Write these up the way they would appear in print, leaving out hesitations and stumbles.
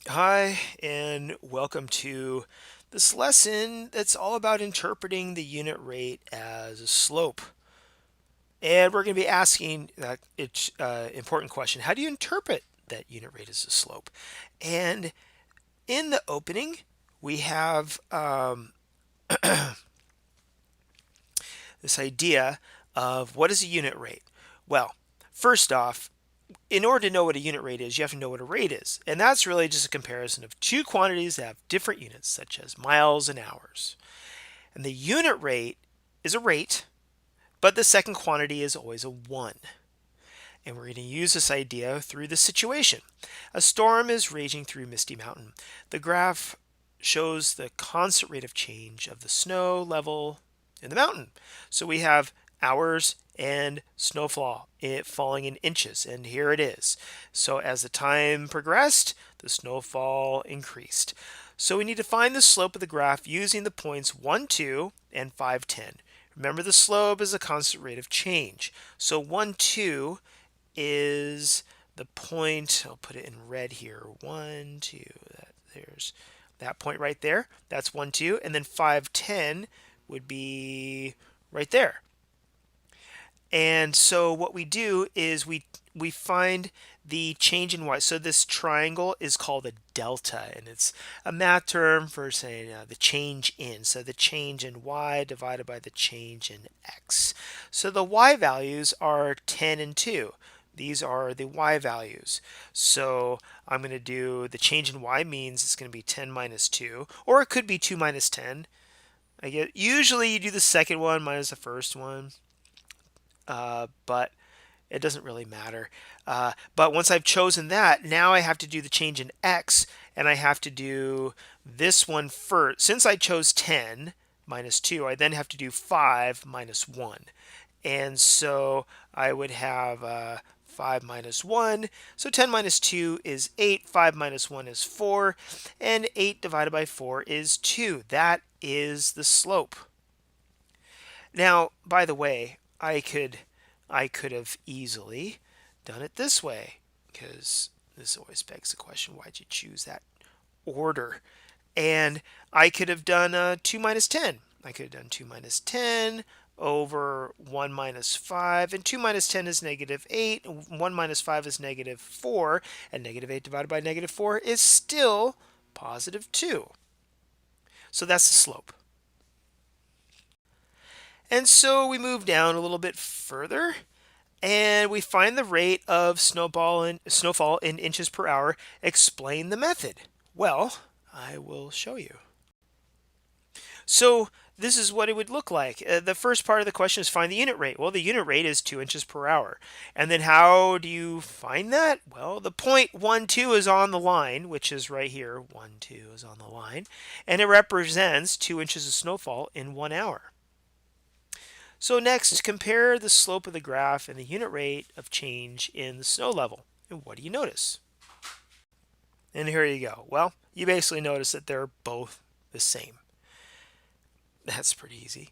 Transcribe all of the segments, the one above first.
Hi, and welcome to this lesson that's all about interpreting the unit rate as a slope. And we're going to be asking that important question: how do you interpret that unit rate as a slope? And in the opening, we have this idea of what is a unit rate. Well, first off, in order to know what a unit rate is, you have to know what a rate is. And that's really just a comparison of two quantities that have different units, such as miles and hours. And the unit rate is a rate, but the second quantity is always a 1. And we're going to use this idea through this situation. A storm is raging through Misty Mountain. The graph shows the constant rate of change of the snow level in the mountain. So we have hours and snowfall falling in inches, and here it is. So as the time progressed, the snowfall increased. So we need to find the slope of the graph using the points 1, 2, and 5, 10. Remember, the slope is a constant rate of change. So 1, 2 is the point. I'll put it in red here. 1, 2. There's that point right there. That's 1, 2. And then 5, 10 would be right there. And so what we do is we find the change in y. So this triangle is called a delta, and it's a math term for saying the change in. So the change in y divided by the change in x. So the y values are 10 and 2. These are the y values. So I'm going to do the change in y means it's going to be 10 minus 2, or it could be 2 minus 10. Usually you do the second one minus the first one, but it doesn't really matter. But once I've chosen that, now I have to do the change in x, and I have to do this one first. Since I chose 10 minus 2, I then have to do 5 minus 1. And so I would have 5 minus 1. So 10 minus 2 is 8, 5 minus 1 is 4, and 8 divided by 4 is 2. That is the slope. Now, by the way, I could have easily done it this way, because this always begs the question, why'd you choose that order? And I could have done 2 minus 10. I could have done 2 minus 10 over 1 minus 5, and 2 minus 10 is negative 8, and 1 minus 5 is negative 4, and negative 8 divided by negative 4 is still positive 2. So that's the slope. And so we move down a little bit further, and we find the rate of snowfall in inches per hour. Explain the method. Well, I will show you. So this is what it would look like. The first part of the question is find the unit rate. Well, the unit rate is 2 inches per hour. And then how do you find that? Well, the point 1, 2 is on the line, which is right here. 1, 2 is on the line. And it represents 2 inches of snowfall in 1 hour. So next, compare the slope of the graph and the unit rate of change in the snow level. And what do you notice? And here you go. Well, you basically notice that they're both the same. That's pretty easy.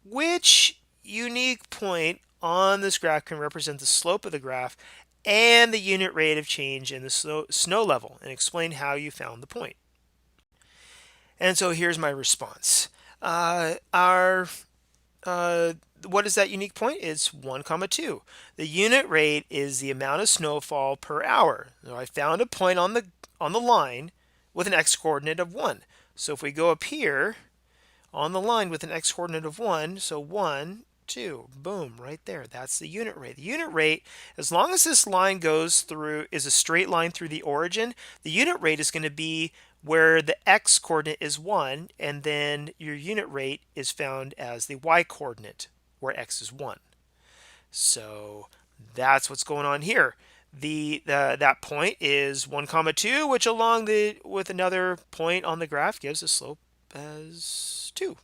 Which unique point on this graph can represent the slope of the graph and the unit rate of change in the snow level? And explain how you found the point. And so here's my response. Our what is that unique point? It's 1, 2. The unit rate is the amount of snowfall per hour. So I found a point on the line with an x coordinate of 1. So if we go up here on the line with an x coordinate of 1, so 1, 2, boom, right there. That's the unit rate. The unit rate, as long as this line goes through, is a straight line through the origin, the unit rate is going to be where the x coordinate is 1, and then your unit rate is found as the y coordinate, where x is 1. So that's what's going on here. That point is 1, 2, which along with another point on the graph gives a slope as 2.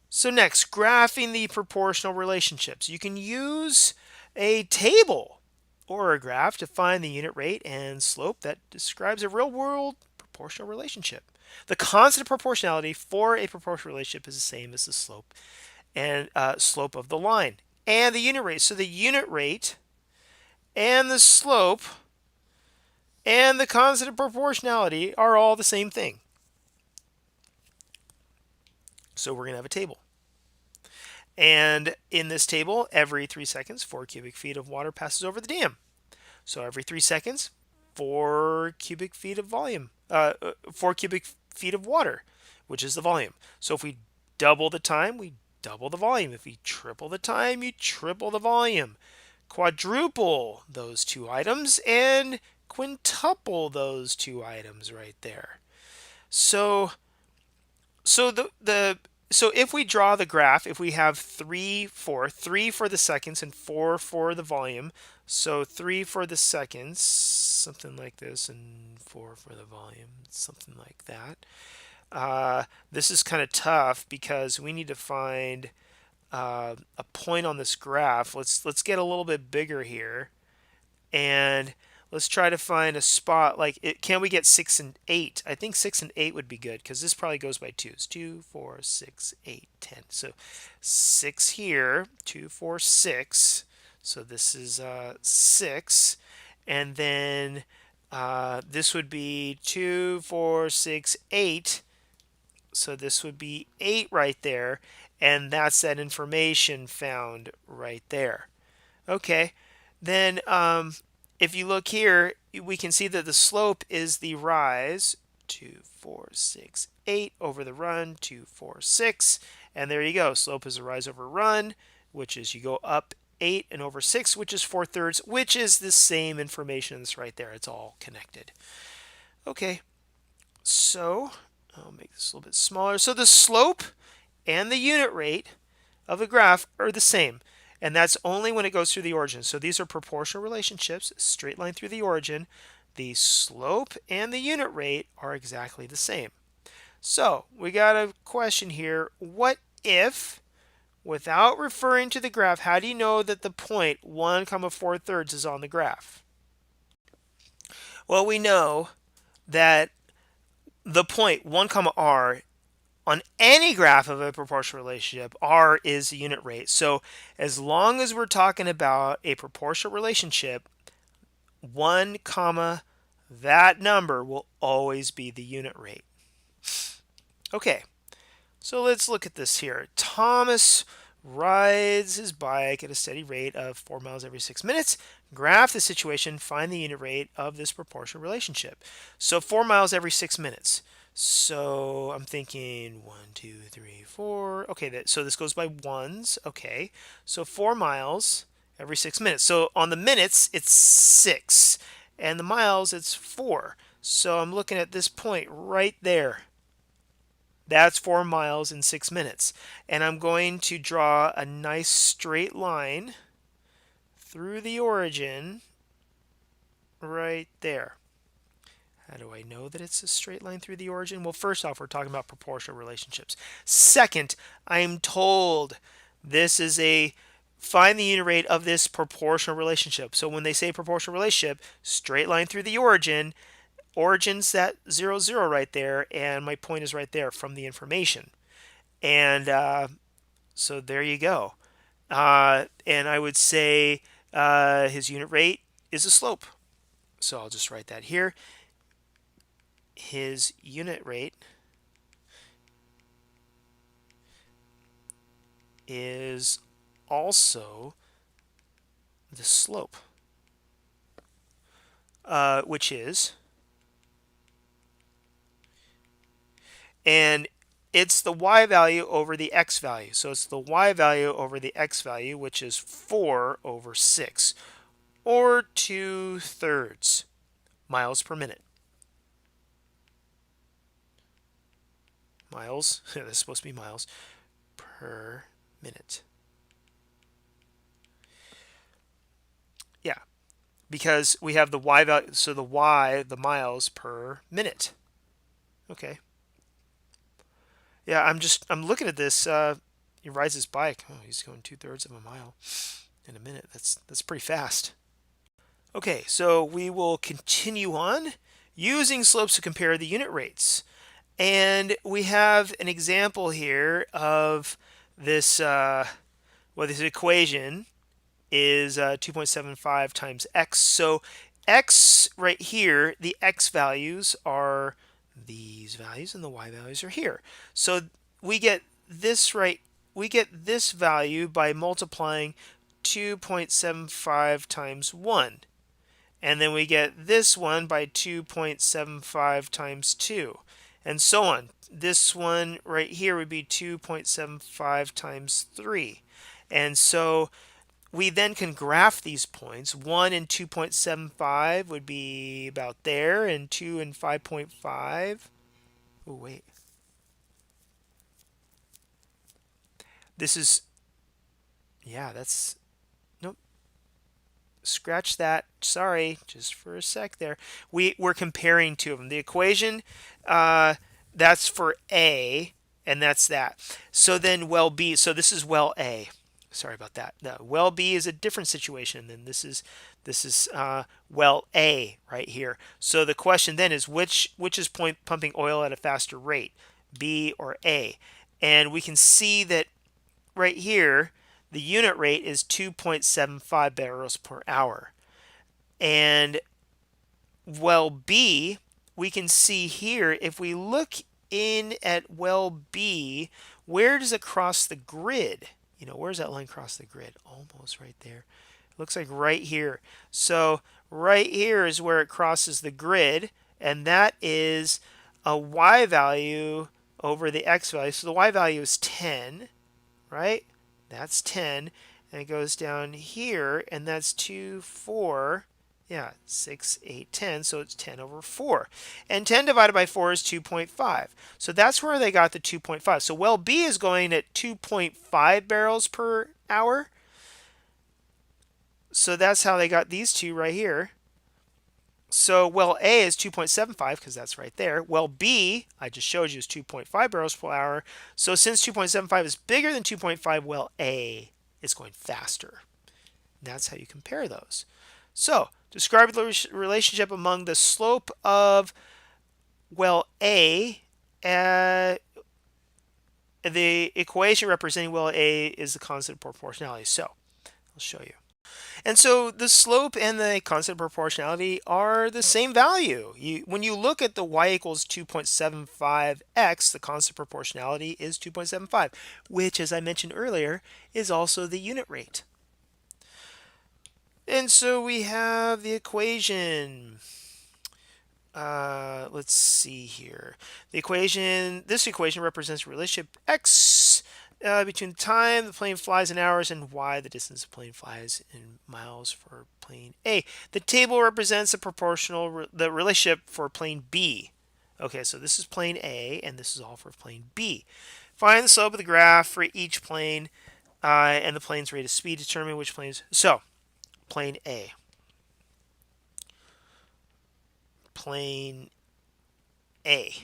So next, graphing the proportional relationships. You can use a table or a graph to find the unit rate and slope that describes a real-world proportional relationship. The constant of proportionality for a proportional relationship is the same as the slope and slope of the line and the unit rate. So the unit rate and the slope and the constant of proportionality are all the same thing. So we're going to have a table. And in this table, every 3 seconds, 4 cubic feet of water passes over the dam. So every 3 seconds, 4 cubic feet of volume, 4 cubic feet of water, which is the volume. So if we double the time, we double the volume. If we triple the time, you triple the volume. Quadruple those two items and quintuple those two items right there. So so so if we draw the graph, if we have 3 for the seconds and 4 for the volume, so 3 for the seconds, something like this, and 4 for the volume, something like that. This is kind of tough because we need to find a point on this graph. Let's get a little bit bigger here, and let's try to find a spot like it. Can we get 6 and 8? I think 6 and 8 would be good because this probably goes by twos. 2, 4, 6, 8, 10. So 6 here, 2, 4, 6. So this is 6, and then this would be 2, 4, 6, 8. So this would be 8 right there, and that's that information found right there. Okay, then if you look here, we can see that the slope is the rise, 2, 4, 6, 8 over the run, 2, 4, 6, and there you go. Slope is a rise over run, which is you go up 8 and over 6, which is 4/3, which is the same information that's right there. It's all connected. Okay, so I'll make this a little bit smaller. So the slope and the unit rate of the graph are the same. And that's only when it goes through the origin. So these are proportional relationships, straight line through the origin. The slope and the unit rate are exactly the same. So we got a question here. What if, without referring to the graph, how do you know that the point 1, 4/3 is on the graph? Well, we know that the point 1, r on any graph of a proportional relationship, r is the unit rate. So as long as we're talking about a proportional relationship, 1, that number will always be the unit rate. Okay, so let's look at this here. Thomas rides his bike at a steady rate of 4 miles every 6 minutes. Graph the situation, find the unit rate of this proportional relationship. So 4 miles every 6 minutes. So I'm thinking 1, 2, 3, 4. Okay, so this goes by ones. Okay, so 4 miles every 6 minutes. So on the minutes, it's 6, and the miles, it's 4. So I'm looking at this point right there. That's 4 miles in 6 minutes. And I'm going to draw a nice straight line through the origin right there. How do I know that it's a straight line through the origin? Well, first off, we're talking about proportional relationships. Second, I'm told this is a find the unit rate of this proportional relationship. So when they say proportional relationship, straight line through the origin, origin's that 0, 0 right there, and my point is right there from the information. And so there you go. And I would say his unit rate is a slope. So I'll just write that here. His unit rate is also the slope, which is, and it's the y value over the x value. So it's the y value over the x value, which is 4 over 6, or 2/3 miles per minute. Miles, this is supposed to be miles per minute. Yeah, because we have the y value, so the y, the miles per minute. Okay. Yeah, I'm looking at this. He rides his bike. Oh, he's going 2/3 of a mile in a minute. That's pretty fast. Okay, so we will continue on using slopes to compare the unit rates. And we have an example here of this, this equation is 2.75 times x. So x right here, the x values are these values and the y values are here. So we get this we get this value by multiplying 2.75 times 1. And then we get this one by 2.75 times 2, and so on. This one right here would be 2.75 times 3. And so we then can graph these points. 1 and 2.75 would be about there, and 2 and 5.5. Oh, wait. This is, yeah, that's, nope. Scratch that. Sorry, just for a sec there. We're comparing two of them. The equation, that's for A, and that's that. So then well B, so this is well A. Sorry about that. No, well B is a different situation than this is well A right here. So the question then is which is pumping oil at a faster rate, B or A? And we can see that right here the unit rate is 2.75 barrels per hour. And well B, we can see here, if we look in at well B, where does it cross the grid? You know, where's that line cross the grid? Almost right there. It looks like right here. So right here is where it crosses the grid, and that is a y value over the x value. So the y value is 10, right? That's 10. And it goes down here, and that's 2, 4. Yeah, 6, 8, 10. So it's 10 over 4. And 10 divided by 4 is 2.5. So that's where they got the 2.5. So well B is going at 2.5 barrels per hour. So that's how they got these two right here. So well A is 2.75 because that's right there. Well B, I just showed you, is 2.5 barrels per hour. So since 2.75 is bigger than 2.5, well A is going faster. That's how you compare those. So describe the relationship among the slope of well A. The equation representing well A is the constant proportionality. So I'll show you. And so the slope and the constant proportionality are the same value. When you look at the y equals 2.75x, the constant proportionality is 2.75, which, as I mentioned earlier, is also the unit rate. And so we have the equation. Let's see here. This equation represents the relationship x between the time the plane flies in hours and y, the distance the plane flies in miles for plane A. The table represents the relationship for plane B. Okay, so this is plane A, and this is all for plane B. Find the slope of the graph for each plane and the plane's rate of speed. Determine which planes. So, plane A. Plane A.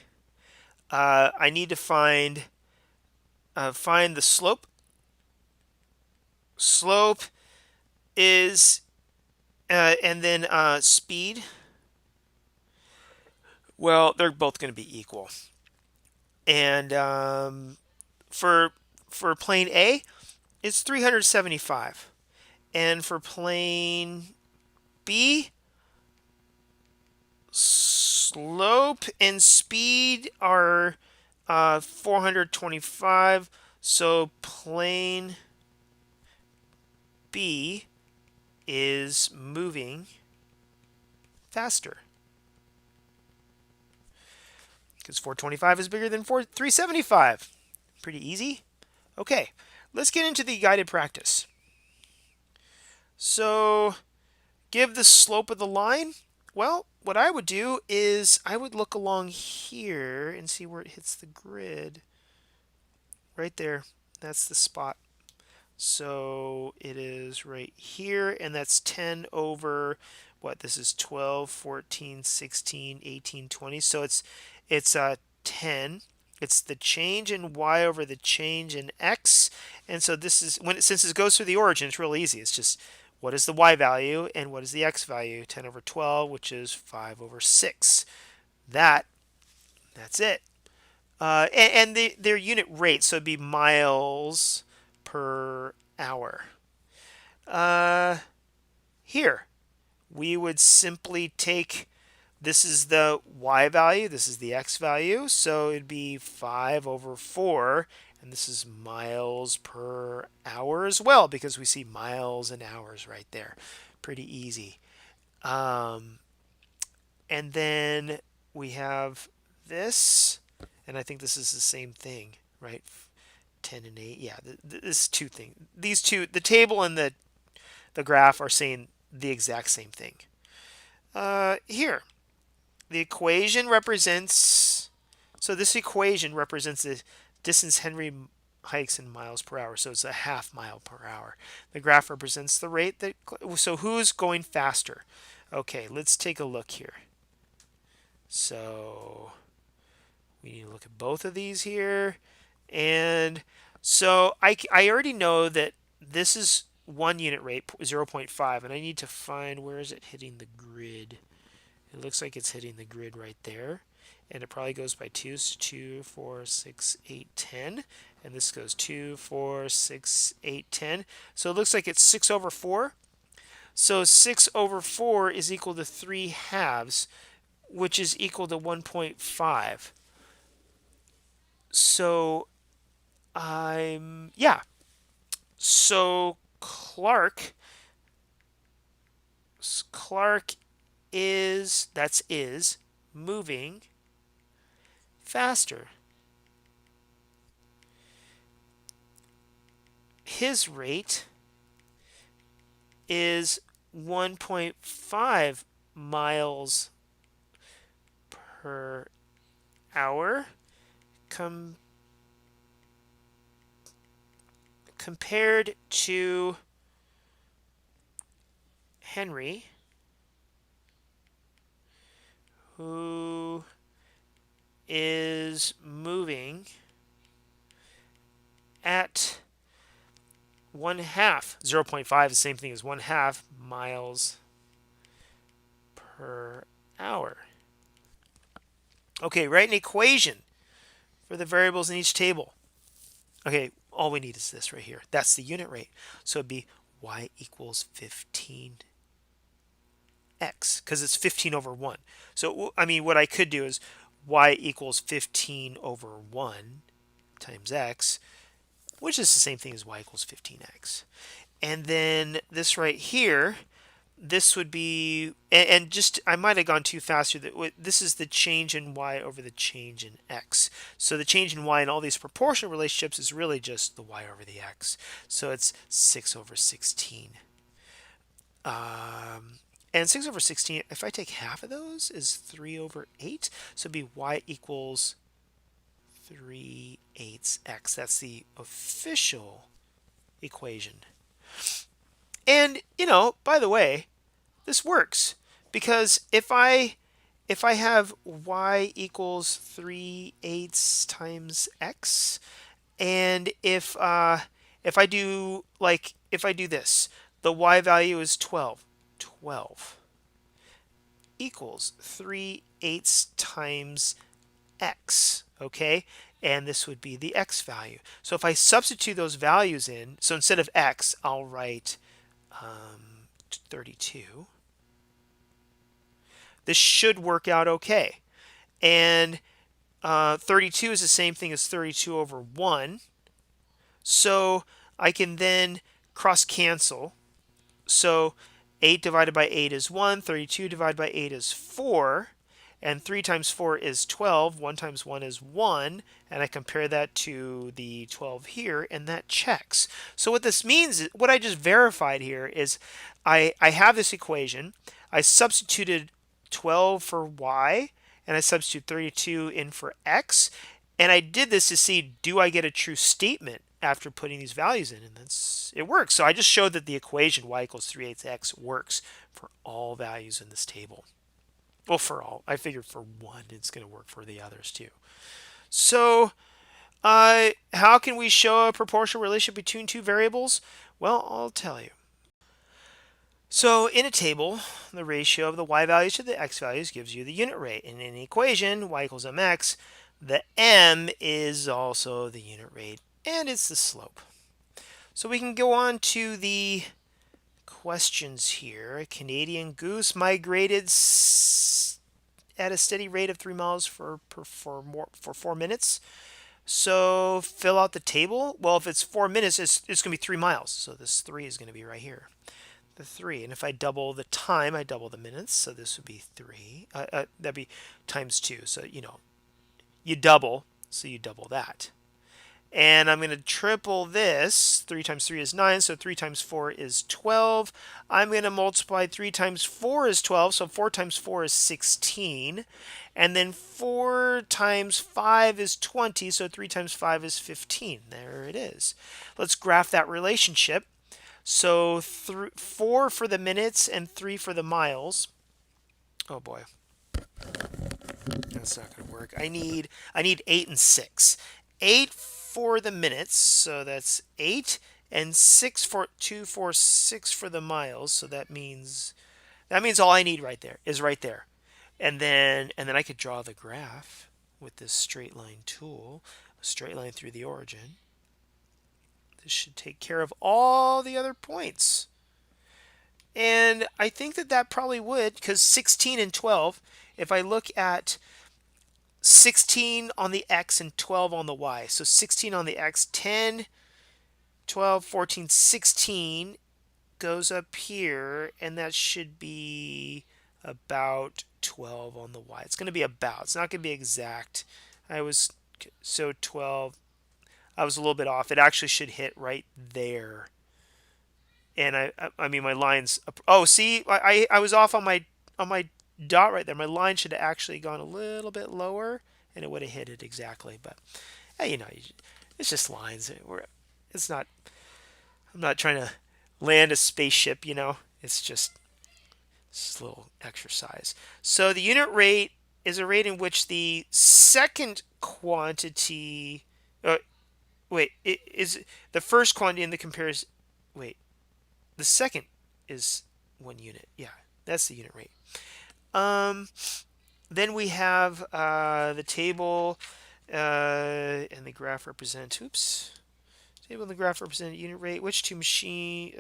I need to find the slope. Slope is and then speed. Well, they're both going to be equal. And for plane A, it's 375, and for plane B, slope and speed are 425. So plane B is moving faster because 425 is bigger than 375. Pretty easy. Okay, let's get into the guided practice. So give the slope of the line. Well, what I would do is I would look along here and see where it hits the grid. Right there. That's the spot. So it is right here, and that's 10 over what? This is 12, 14, 16, 18, 20. So it's 10. It's the change in y over the change in x. And so this is since it goes through the origin, it's real easy. It's just what is the y value and what is the x value? 10 over 12, which is 5 over 6. That's it. And their unit rate, so it'd be miles per hour. Uh, Here, we would simply take, this is the y value, this is the x value, so it'd be 5 over 4, and this is miles per hour as well, because we see miles and hours right there. Pretty easy. Um, and then we have this, and I think this is the same thing, right? 10 and 8. Yeah, this two thing. These two, the table and the graph are saying the exact same thing. Here, the equation represents, so this equation represents the distance Henry hikes in miles per hour, so it's a half mile per hour. The graph represents the rate that, so who's going faster? Okay, let's take a look here. So we need to look at both of these here. And so I already know that this is 1 unit rate, 0.5, and I need to find, where is it hitting the grid? It looks like it's hitting the grid right there. And it probably goes by 2, so 2, 4, 6, 8, 10. And this goes 2, 4, 6, 8, 10. So it looks like it's 6 over 4. So 6 over 4 is equal to 3 halves, which is equal to 1.5. So yeah. So Clark is moving faster. His rate is 1.5 miles per hour compared to Henry, who is moving at 1/2. 0.5 is the same thing as 1/2 miles per hour. Okay, write an equation for the variables in each table. Okay, all we need is this right here. That's the unit rate. So it'd be y equals 15x, because it's 15 over 1. So, I mean, what I could do is y equals 15 over 1 times x, which is the same thing as y equals 15x. And then this right here, this would be, and just, I might have gone too fast here. This is the change in y over the change in x. So the change in y in all these proportional relationships is really just the y over the x. So it's 6 over 16. And 6 over 16, if I take half of those, is 3 over 8. So it'd be y equals 3/8 x. That's the official equation. And, by the way, this works, because if I have y equals 3/8 times x, and if I do this, the y value is 12. 12 equals 3/8 times x, okay? And this would be the x value. So if I substitute those values in, so instead of x, I'll write 32. This should work out okay. And 32 is the same thing as 32 over 1. So I can then cross cancel. So 8 divided by 8 is 1. 32 divided by 8 is 4. And 3 times 4 is 12. 1 times 1 is 1. And I compare that to the 12 here, and that checks. So what this means, what I just verified here, is I have this equation. I substituted 12 for y, and I substitute 32 in for x. And I did this to see, do I get a true statement after putting these values in? And it works. So I just showed that the equation y equals 3/8 x works for all values in this table. Well, for all. I figured for one, it's going to work for the others too. So how can we show a proportional relationship between two variables? Well, I'll tell you. So in a table, the ratio of the y values to the x values gives you the unit rate. And in an equation, y equals mx, the m is also the unit rate, and it's the slope. So we can go on to the questions here. A Canadian goose migrated at a steady rate of 3 miles for 4 minutes. So fill out the table. Well, if it's 4 minutes, it's going to be 3 miles. So this 3 is going to be right here. The 3. And if I double the time, I double the minutes. So this would be 3. That'd be times 2. So, you double. So you double that. And I'm going to triple this. 3 times 3 is 9, so 3 times 4 is 12. I'm going to multiply 3 times 4 is 12, so 4 times 4 is 16. And then 4 times 5 is 20, so 3 times 5 is 15. There it is. Let's graph that relationship. So 4 for the minutes and 3 for the miles. Oh boy. That's not going to work. I need 8 and 6. 8 for the minutes, so that's 8, and 6 for 2, 4, 6 for the miles. So that means all I need right there is right there. And then I could draw the graph with this straight line tool, a straight line through the origin. This should take care of all the other points. And I think that probably would, because 16 and 12, if I look at 16 on the x and 12 on the y. So 16 on the x, 10, 12, 14, 16 goes up here, and that should be about 12 on the y. It's going to be about. It's not going to be exact. 12. I was a little bit off. It actually should hit right there. And I mean my lines. Oh, see, I was off on my dot right there. My line should have actually gone a little bit lower, and it would have hit it exactly. But hey, it's just lines. It's not. I'm not trying to land a spaceship. It's just a little exercise. So the unit rate is a rate in which the second quantity. Wait, is the first quantity in the comparison. Wait, the second is 1 unit. Yeah, that's the unit rate. Then we have the table and the graph represent. Table and the graph represent unit rate. At which two machines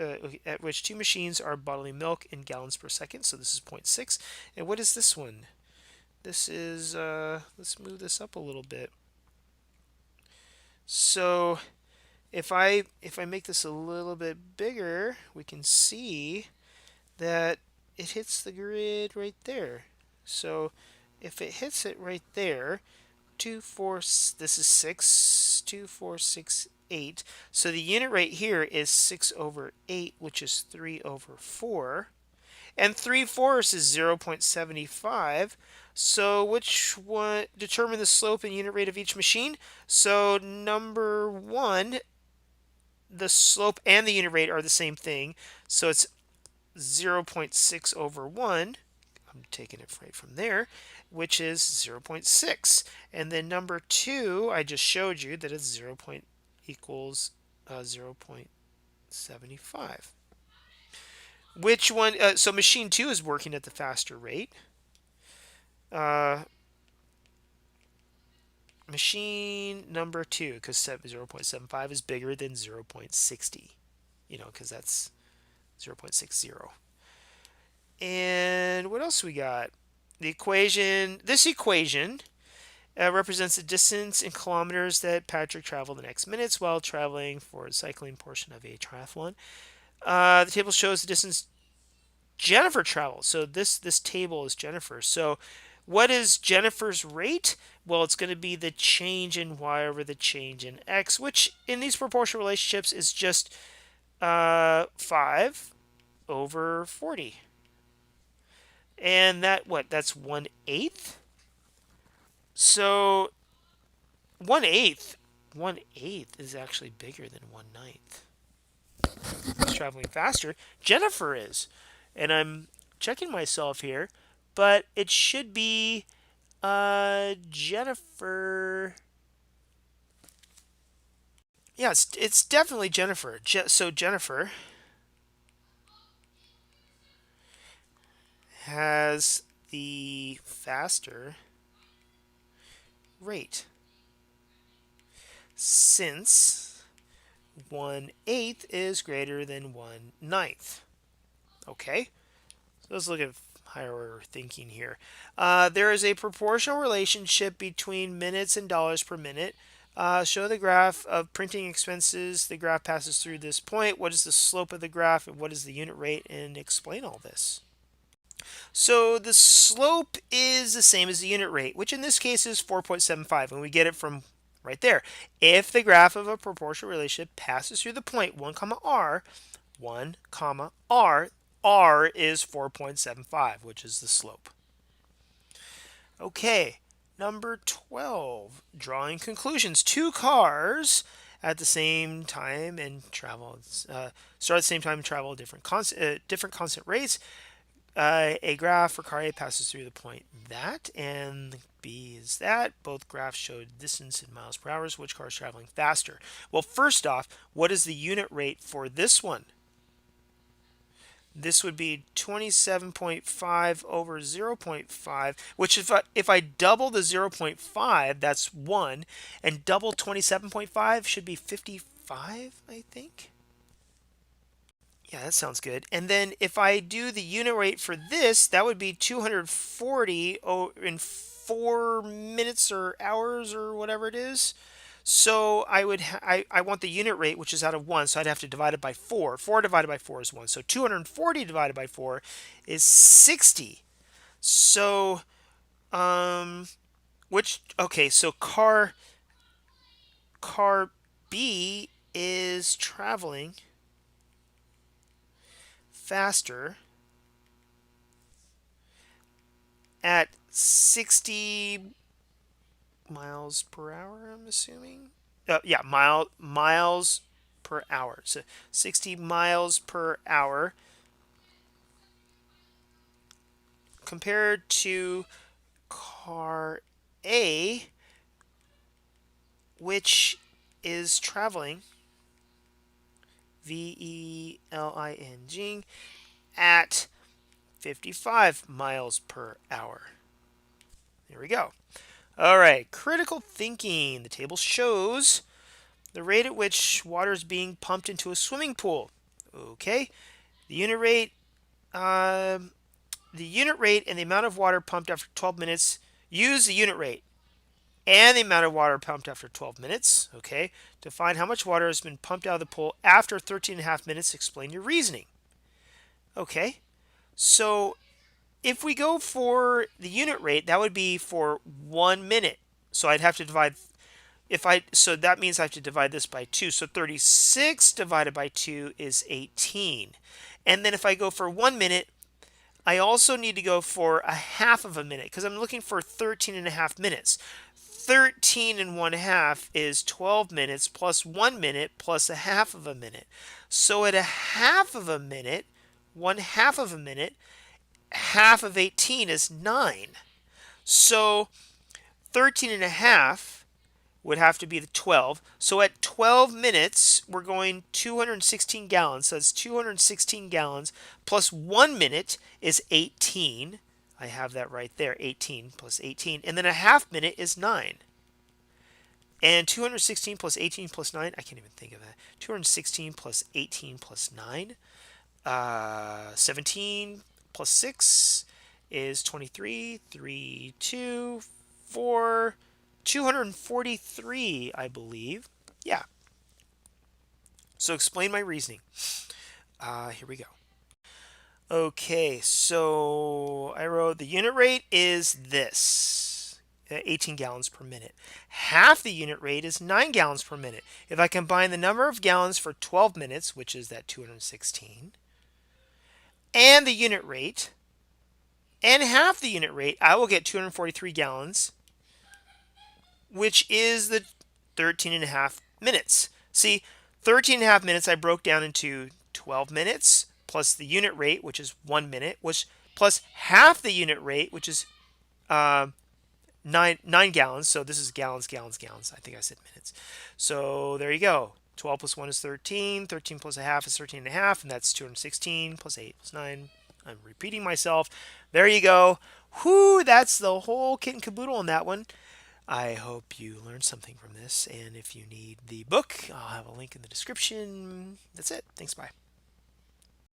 are bottling milk in gallons per second. So this is 0.6. And what is this one? This is let's move this up a little bit. So if I make this a little bit bigger, we can see that it hits the grid right there. So if it hits it right there, 2, 4, this is 6, 2, 4, 6, 8. So the unit rate here is 6 over 8, which is 3 over 4. And 3/4 is 0.75. So which one determine the slope and unit rate of each machine? So number 1, the slope and the unit rate are the same thing. So it's 0.6 over 1. I'm taking it right from there, which is 0.6. And then number 2, I just showed you that it's 0.75. Which one? So machine 2 is working at the faster rate. Machine number 2, because 0.75 is bigger than 0.60, because that's 0.60. And what else we got? The equation. This equation represents the distance in kilometers that Patrick traveled the next minutes while traveling for the cycling portion of a triathlon. The table shows the distance Jennifer traveled. So this table is Jennifer. So what is Jennifer's rate? Well, it's going to be the change in y over the change in x, which in these proportional relationships is just 5 over 40. And that's 1/8. So 1/8 is actually bigger than 1/9. It's traveling faster. Jennifer is. And I'm checking myself here, but it should be Jennifer. Yeah, it's definitely Jennifer. So Jennifer has the faster rate since 1/8 is greater than 1/9. Okay, so let's look at higher order thinking here. There is a proportional relationship between minutes and dollars per minute. Show the graph of printing expenses. The graph passes through this point. What is the slope of the graph and what is the unit rate? And explain all this. So the slope is the same as the unit rate, which in this case is 4.75, and we get it from right there. If the graph of a proportional relationship passes through the point 1 comma r, 1 comma r is 4.75, which is the slope. Okay, number 12, drawing conclusions. Two cars at the same time and travel start at the same time and travel different constant rates. A graph for car A passes through the point that, and B is that. Both graphs showed distance in miles per hour. Which car is traveling faster? Well, first off, what is the unit rate for this one? This would be 27.5 over 0.5, which if I double the 0.5, that's 1, and double 27.5 should be 55, I think. Yeah, that sounds good. And then if I do the unit rate for this, that would be 240 in 4 minutes or hours or whatever it is. So I want the unit rate, which is out of 1, so I'd have to divide it by 4. 4 divided by 4 is 1. So 240 divided by 4 is 60. So okay, so car B is traveling faster at 60 miles per hour, I'm assuming. Yeah, miles per hour. So 60 miles per hour compared to car A, which is traveling VELING at 55 miles per hour. There we go. All right, critical thinking. The table shows the rate at which water is being pumped into a swimming pool. Okay, the unit rate, and the amount of water pumped after 12 minutes. Use the unit rate and the amount of water pumped after 12 minutes. Okay, to find how much water has been pumped out of the pool after 13 and a half minutes. Explain your reasoning. Okay, so if we go for the unit rate, that would be for 1 minute. So I'd have to divide, so that means I have to divide this by 2. So 36 divided by 2 is 18. And then if I go for 1 minute, I also need to go for a half of a minute because I'm looking for 13 and a half minutes. 13 and 1/2 is 12 minutes plus 1 minute plus a half of a minute. So at a half of a minute, 1/2 of a minute, half of 18 is 9. So 13 and a half would have to be the 12. So at 12 minutes, we're going 216 gallons. So that's 216 gallons plus 1 minute is 18. I have that right there, 18 plus 18. And then a half minute is 9. And 216 plus 18 plus 9, I can't even think of that. 216 plus 18 plus 9. 17 plus 6 is 23. 3, 2, 4, 243, I believe. Yeah. So explain my reasoning. Here we go. Okay, so I wrote the unit rate is this, 18 gallons per minute. Half the unit rate is 9 gallons per minute. If I combine the number of gallons for 12 minutes, which is that 216, and the unit rate, and half the unit rate, I will get 243 gallons, which is the 13 and a half minutes. See, 13 and a half minutes I broke down into 12 minutes plus the unit rate, which is 1 minute, which plus half the unit rate, which is 9 gallons. So this is gallons. I think I said minutes. So there you go. 12 plus 1 is 13. 13 plus a half is 13 and a half, and that's 216 plus 8 plus 9. I'm repeating myself. There you go. Whoo, that's the whole kit and caboodle on that one. I hope you learned something from this, and if you need the book, I'll have a link in the description. That's it. Thanks, bye.